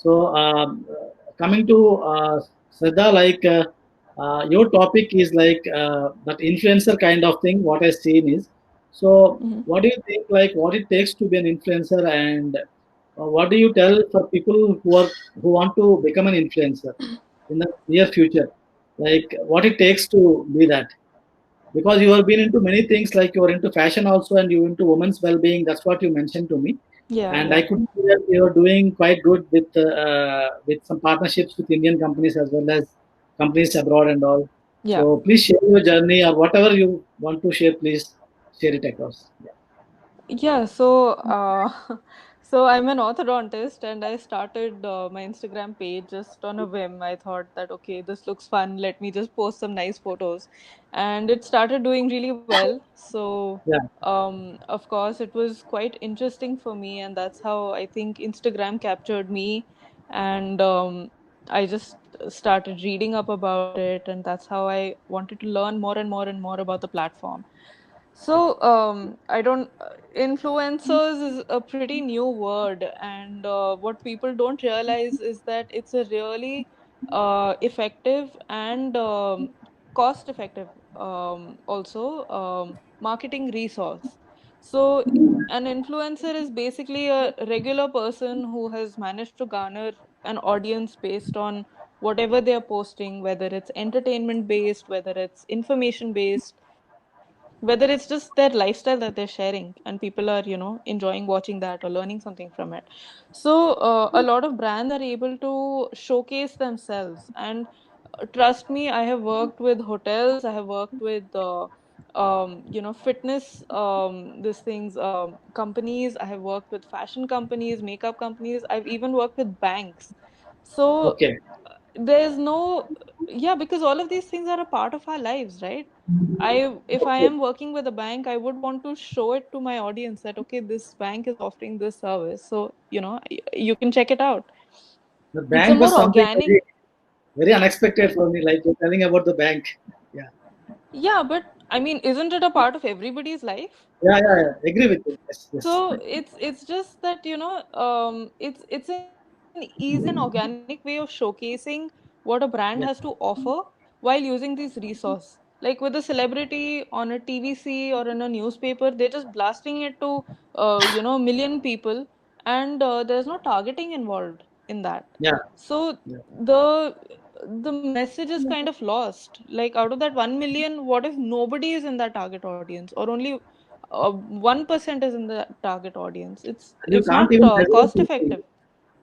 So, coming to Shraddha, like your topic is like that influencer kind of thing. What I've seen is, so what do you think? Like, what it takes to be an influencer, and what do you tell for people who want to become an influencer in the near future? Like, what it takes to be that? Because you have been into many things, like you are into fashion also, and you into women's well-being. That's what you mentioned to me, Yeah, and I yeah, could see that you are doing quite good with some partnerships with Indian companies as well as companies abroad and all. So yeah. please share your journey or whatever you want to share. Please share it across. Yeah. Yeah, so so I'm an orthodontist and I started my Instagram page just on a whim. I thought that okay, this looks fun. Let me just post some nice photos. And it started doing really well. So Yeah. of course it was quite interesting for me, and that's how I think Instagram captured me. And I just started reading up about it, and that's how I wanted to learn more and more and more about the platform. So, I don't, influencers is a pretty new word, and what people don't realize is that it's a really effective and cost effective also marketing resource. So, an influencer is basically a regular person who has managed to garner an audience based on whatever they are posting, whether it's entertainment based, whether it's information based, whether it's just their lifestyle that they're sharing and people are enjoying watching that or learning something from it. So a lot of brands are able to showcase themselves, and trust me, I have worked with hotels, I have worked with fitness these things companies, I have worked with fashion companies, makeup companies, I've even worked with banks. So Okay. there's no, yeah, because all of these things are a part of our lives, right? If I Okay. am working with a bank, I would want to show it to my audience that okay, this bank is offering this service, so you can check it out. The It's a bank was more something organic. very unexpected for me. Like you're telling about the bank. Yeah. Yeah, but I mean, isn't it a part of everybody's life? Yeah. Yeah. Yeah. Agree with you. Yes. Yes. So it's just that it's an easy and organic way of showcasing what a brand has to Yes. offer while using these resource. Like with a celebrity on a TVC or in a newspaper, they're just blasting it to million people, and there's no targeting involved in that. Yeah. So Yeah. the message is kind of lost. Like out of that 1 million, what if nobody is in that target audience, or only 1% is in the target audience? it's And you it's can't not even measure cost it. effective.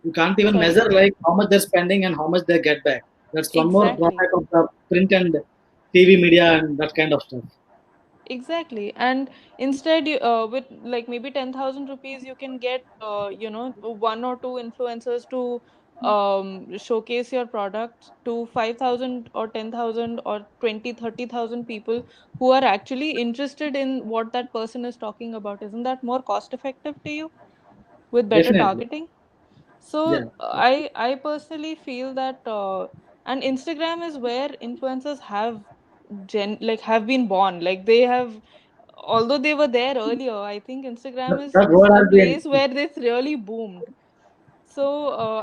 You can't even Sorry. measure like how much they're spending and how much they get back. That's one more Exactly. drawback of the print and TV media and that kind of stuff. Exactly. And instead, with like maybe 10,000 rupees, you can get, one or two influencers to showcase your product to 5,000 or 10,000 or 20, 30,000 people who are actually interested in what that person is talking about. Isn't that more cost effective to you with better Definitely. targeting? So Yeah. I personally feel that and Instagram is where influencers have have been born. Like they have, although they were there earlier, I think Instagram is That road a has been. place where this really boomed. So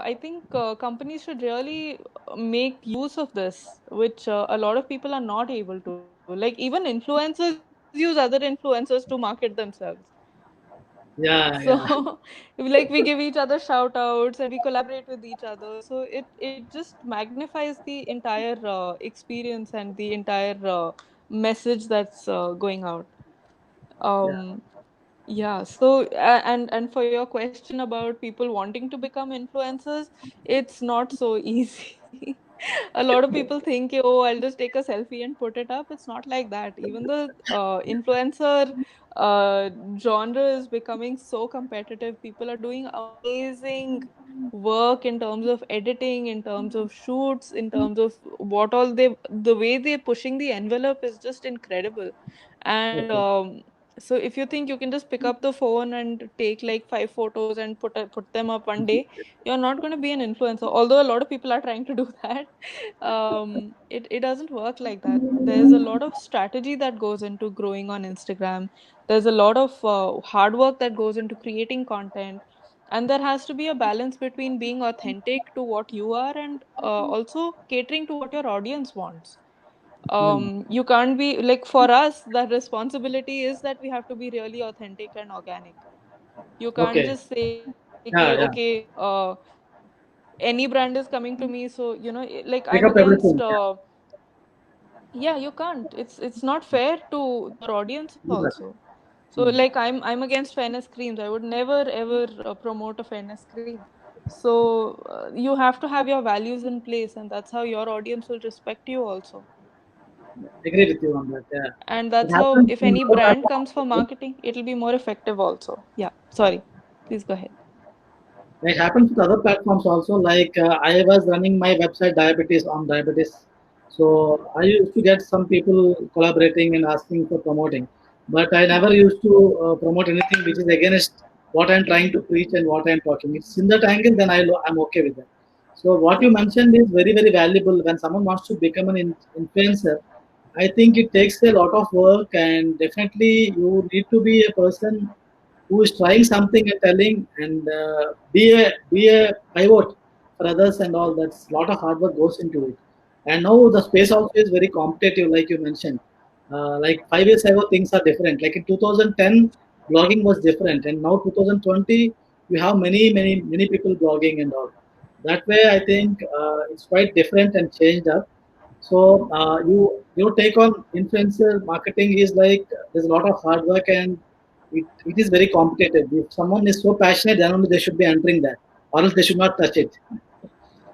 I think companies should really make use of this, which a lot of people are not able to. Like even influencers use other influencers to market themselves. Yeah. Yeah. So like we give each other shout outs and we collaborate with each other. So it just magnifies the entire experience and the entire message that's going out. Yeah. Um, yeah, so and for your question about people wanting to become influencers, it's not so easy. A lot of people think, oh, I'll just take a selfie and put it up. It's not like that. Even the influencer genre is becoming so competitive. People are doing amazing work in terms of editing, in terms of shoots, in terms of what all the way they're pushing the envelope is just incredible. And Okay. so if you think you can just pick up the phone and take like 5 photos and put them up one day, you're not going to be an influencer. Although a lot of people are trying to do that, it doesn't work like that. There's a lot of strategy that goes into growing on Instagram. There's a lot of hard work that goes into creating content, And there has to be a balance between being authentic to what you are and also catering to what your audience wants. Hmm. You can't be like, for us, the responsibility is that we have to be really authentic and organic. You can't Okay. just say, okay, Yeah, yeah. any brand is coming to me, so like I'm Pick up against everything. Yeah. yeah, you can't. It's not fair to your audience also. So Hmm. like I'm against fairness creams. I would never ever promote a fairness cream. So you have to have your values in place, and that's how your audience will respect you also. Agree with you on that. Yeah. And It that's how happens if in any other brand platforms. comes for marketing, it'll be more effective also. Yeah, sorry. Please go ahead. It happens with other platforms also. Like I was running my website diabetes on diabetes, so I used to get some people collaborating and asking for promoting, but I never Hmm. used to promote anything which is against what I'm trying to preach and what I'm talking. It's in that angle, then I'm okay with that. So what you Yeah. mentioned is very very valuable. When someone wants to become an influencer, I think it takes a lot of work, and definitely you need to be a person who is trying something and telling, and be a pivot for others and all. That's a lot of hard work goes into it. And now the space also is very competitive, like you mentioned. Like 5 years ago, things are different. Like in 2010, blogging was different, and now 2020, you have many people blogging and all. That way, I think it's quite different and changed up. So your take on influencer marketing is like there's a lot of hard work, and it is very competitive. If someone is so passionate, then only they should be entering that, or else they should not touch it.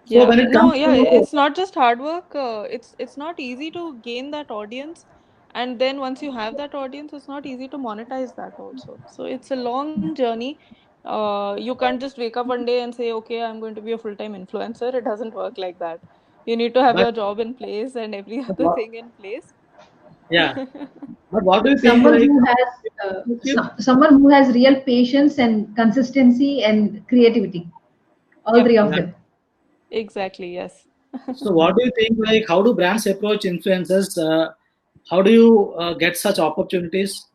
So Yeah, when it no, comes yeah, to it's not just hard work. It's not easy to gain that audience, and then once you have that audience, it's not easy to monetize that also. So it's a long journey. You can't just wake up one day and say, okay, I'm going to be a full-time influencer. It doesn't work like that. You need to have but, your job in place and every but other thing in place. yeah, but what do you think? Someone Like, who has someone who has real patience and consistency and creativity, all Yep, three yeah. of them. exactly, yes. So what do you think? Like, how do brands approach influencers? How do you get such opportunities?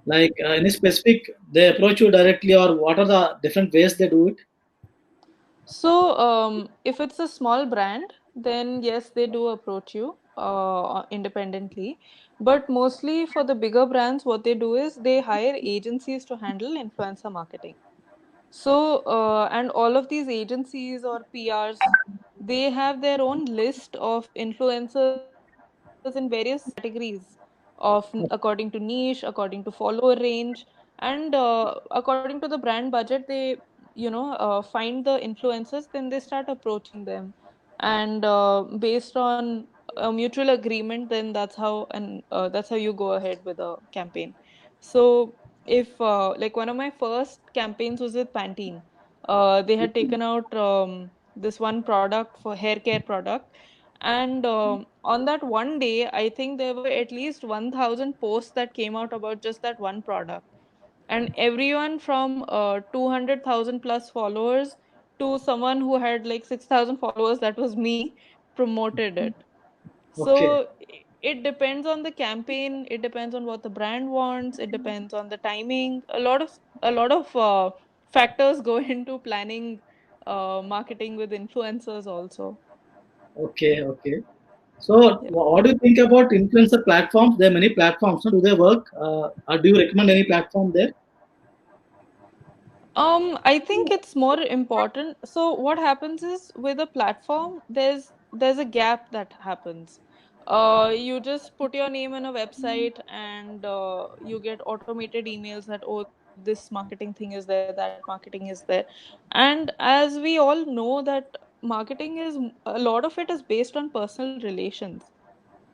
Like, any specific, they approach you directly, or what are the different ways they do it? So, if it's a small brand, then yes, they do approach you independently. But mostly for the bigger brands, what they do is they hire agencies to handle influencer marketing. So, and all of these agencies or PRs, they have their own list of influencers in various categories of according to niche, according to follower range, and according to the brand budget, they find the influencers, then they start approaching them, and based on a mutual agreement, then that's how you go ahead with a campaign. So if like one of my first campaigns was with Pantene. They had taken out this one product for hair care product, and on that one day, I think there were at least 1,000 posts that came out about just that one product, and everyone from 200,000 plus followers to someone who had like 6,000 followers, that was me, promoted it. Okay, So it depends on the campaign, it depends on what the brand wants, it depends on the timing. A lot of factors go into planning marketing with influencers also. okay. So, Yeah. what do you think about influencer platforms? There are many platforms. No? Do they work? Or do you recommend any platform there? I think it's more important. So what happens is with a platform, there's a gap that happens. You just put your name on a website and you get automated emails that, oh, this marketing thing is there, that marketing is there. And as we all know that marketing is, a lot of it is based on personal relations,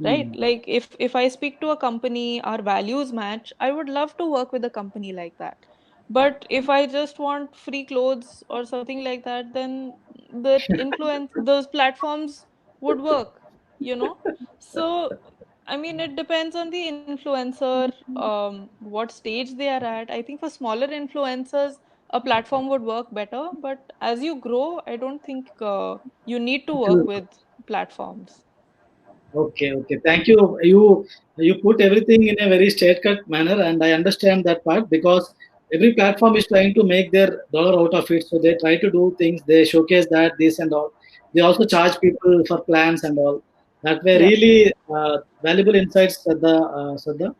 right? Hmm. Like if I speak to a company, our values match, I would love to work with a company like that. But if I just want free clothes or something like that, then that influence, those platforms would work, you know. So I mean, it depends on the influencer, what stage they are at. I think for smaller influencers, a platform would work better, but as you grow, I don't think you need to It work will- with platforms. Okay. Thank you. You put everything in a very straight cut manner, and I understand that part because every platform is trying to make their dollar out of it. So they try to do things. They showcase that this and all. They also charge people for plans and all. That were Yeah. really valuable insights, Shraddha.